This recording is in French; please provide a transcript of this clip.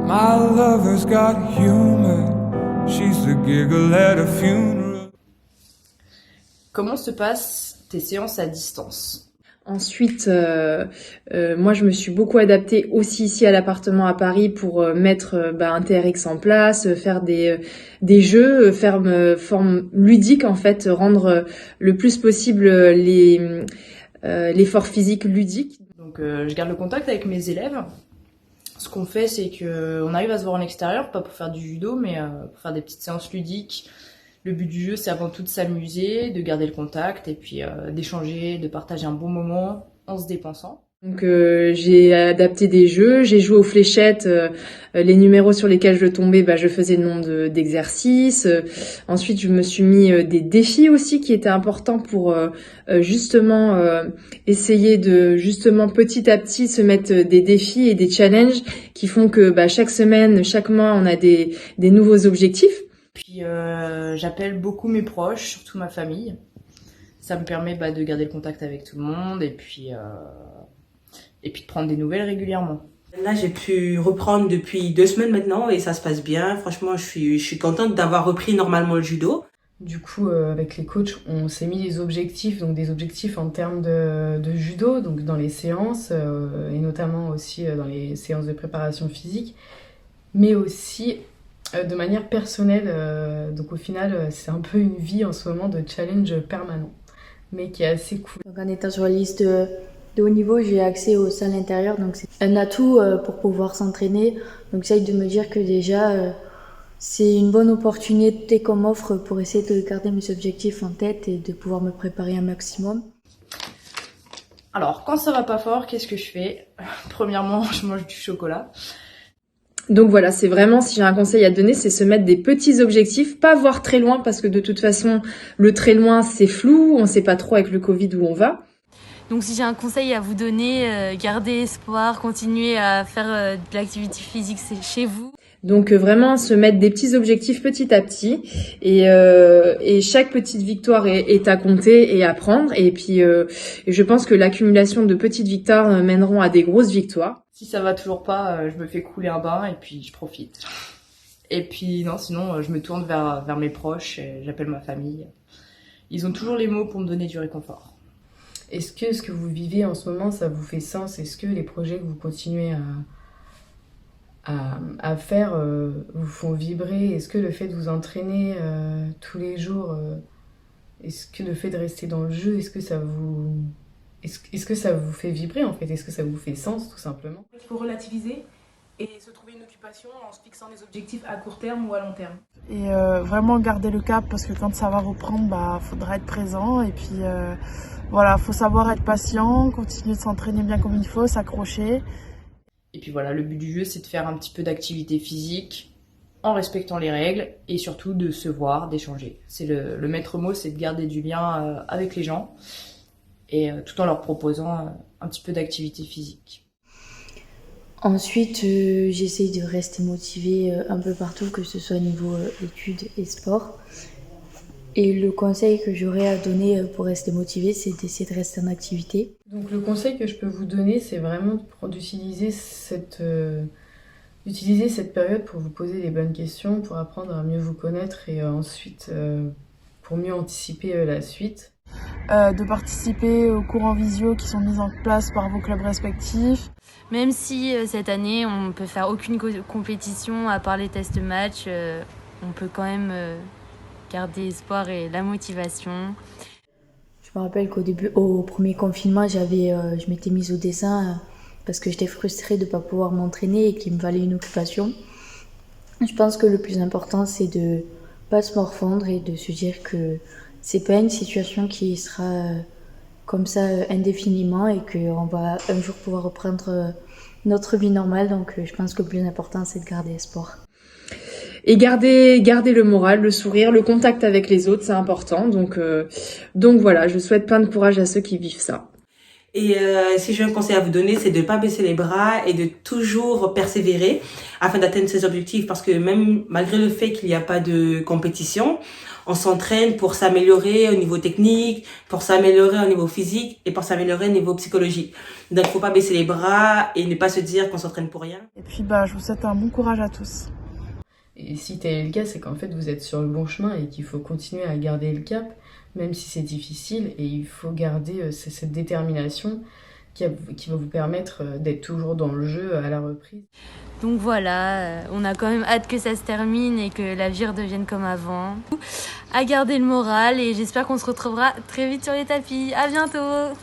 My lover's got humor. She's the giggle at a funeral. Comment se passent tes séances à distance ? Ensuite, moi je me suis beaucoup adaptée aussi ici à l'appartement à Paris pour mettre un TRX en place, faire des jeux, faire forme ludique en fait, rendre le plus possible l'effort physique ludique. Donc je garde le contact avec mes élèves. Ce qu'on fait, c'est qu'on arrive à se voir en extérieur, pas pour faire du judo, mais pour faire des petites séances ludiques. Le but du jeu, c'est avant tout de s'amuser, de garder le contact et puis d'échanger, de partager un bon moment en se dépensant. Donc j'ai adapté des jeux, j'ai joué aux fléchettes, les numéros sur lesquels je tombais, je faisais le nombre d'exercices. Ensuite, je me suis mis des défis aussi qui étaient importants pour justement essayer de justement petit à petit se mettre des défis et des challenges qui font que chaque semaine, chaque mois, on a des nouveaux objectifs. Puis j'appelle beaucoup mes proches, surtout ma famille. Ça me permet de garder le contact avec tout le monde et puis de prendre des nouvelles régulièrement. Là, j'ai pu reprendre depuis 2 semaines maintenant et ça se passe bien. Franchement, je suis contente d'avoir repris normalement le judo. Du coup, avec les coachs, on s'est mis des objectifs, donc des objectifs en termes de judo, donc dans les séances et notamment aussi dans les séances de préparation physique, mais aussi de manière personnelle. Donc au final, c'est un peu une vie en ce moment de challenge permanent, mais qui est assez cool. Donc en étant sur la liste de haut niveau, j'ai accès aux salles intérieures, donc c'est un atout pour pouvoir s'entraîner. Donc j'essaye de me dire que déjà c'est une bonne opportunité qu'on m'offre pour essayer de garder mes objectifs en tête et de pouvoir me préparer un maximum. Alors quand ça va pas fort, qu'est-ce que je fais ? Premièrement, je mange du chocolat. Donc voilà, c'est vraiment, si j'ai un conseil à donner, c'est se mettre des petits objectifs, pas voir très loin parce que de toute façon, le très loin, c'est flou, on sait pas trop avec le Covid où on va. Donc si j'ai un conseil à vous donner, gardez espoir, continuez à faire de l'activité physique chez vous. Donc vraiment se mettre des petits objectifs petit à petit et chaque petite victoire est à compter et à prendre et puis je pense que l'accumulation de petites victoires mèneront à des grosses victoires. Si ça va toujours pas, je me fais couler un bain et puis je profite. Et puis non, sinon je me tourne vers mes proches, et j'appelle ma famille. Ils ont toujours les mots pour me donner du réconfort. Est-ce que ce que vous vivez en ce moment, ça vous fait sens ? Est-ce que les projets que vous continuez à faire vous font vibrer ? Est-ce que le fait de vous entraîner tous les jours, est-ce que le fait de rester dans le jeu, est-ce que ça vous fait vibrer en fait ? Est-ce que ça vous fait sens tout simplement ? Il faut relativiser et se trouver une occupation en se fixant des objectifs à court terme ou à long terme. Et vraiment garder le cap parce que quand ça va reprendre, faudra être présent et puis faut savoir être patient, continuer de s'entraîner bien comme il faut, s'accrocher. Et puis voilà, le but du jeu, c'est de faire un petit peu d'activité physique en respectant les règles et surtout de se voir, d'échanger. C'est le maître mot, c'est de garder du lien avec les gens et tout en leur proposant un petit peu d'activité physique. Ensuite, j'essaye de rester motivée un peu partout, que ce soit niveau études et sport. Et le conseil que j'aurais à donner pour rester motivée, c'est d'essayer de rester en activité. Donc le conseil que je peux vous donner, c'est vraiment d'utiliser cette période pour vous poser les bonnes questions, pour apprendre à mieux vous connaître et ensuite pour mieux anticiper la suite. De participer aux cours en visio qui sont mis en place par vos clubs respectifs. Même si cette année, on ne peut faire aucune compétition à part les tests match, on peut quand même garder espoir et la motivation. Je me rappelle au premier confinement, je m'étais mise au dessin parce que j'étais frustrée de ne pas pouvoir m'entraîner et qu'il me fallait une occupation. Je pense que le plus important, c'est de ne pas se morfondre et de se dire que c'est pas une situation qui sera comme ça indéfiniment et qu'on va un jour pouvoir reprendre notre vie normale. Donc je pense que le plus important, c'est de garder espoir. Et garder le moral, le sourire, le contact avec les autres, c'est important. Donc voilà, je souhaite plein de courage à ceux qui vivent ça. Et si j'ai un conseil à vous donner, c'est de ne pas baisser les bras et de toujours persévérer afin d'atteindre ses objectifs. Parce que même malgré le fait qu'il n'y a pas de compétition, on s'entraîne pour s'améliorer au niveau technique, pour s'améliorer au niveau physique et pour s'améliorer au niveau psychologique. Donc, il ne faut pas baisser les bras et ne pas se dire qu'on s'entraîne pour rien. Et puis, je vous souhaite un bon courage à tous. Et si tel est le cas, c'est qu'en fait, vous êtes sur le bon chemin et qu'il faut continuer à garder le cap, même si c'est difficile. Et il faut garder cette détermination qui va vous permettre d'être toujours dans le jeu à la reprise. Donc voilà, on a quand même hâte que ça se termine et que la vie redevienne comme avant. À garder le moral et j'espère qu'on se retrouvera très vite sur les tapis. À bientôt!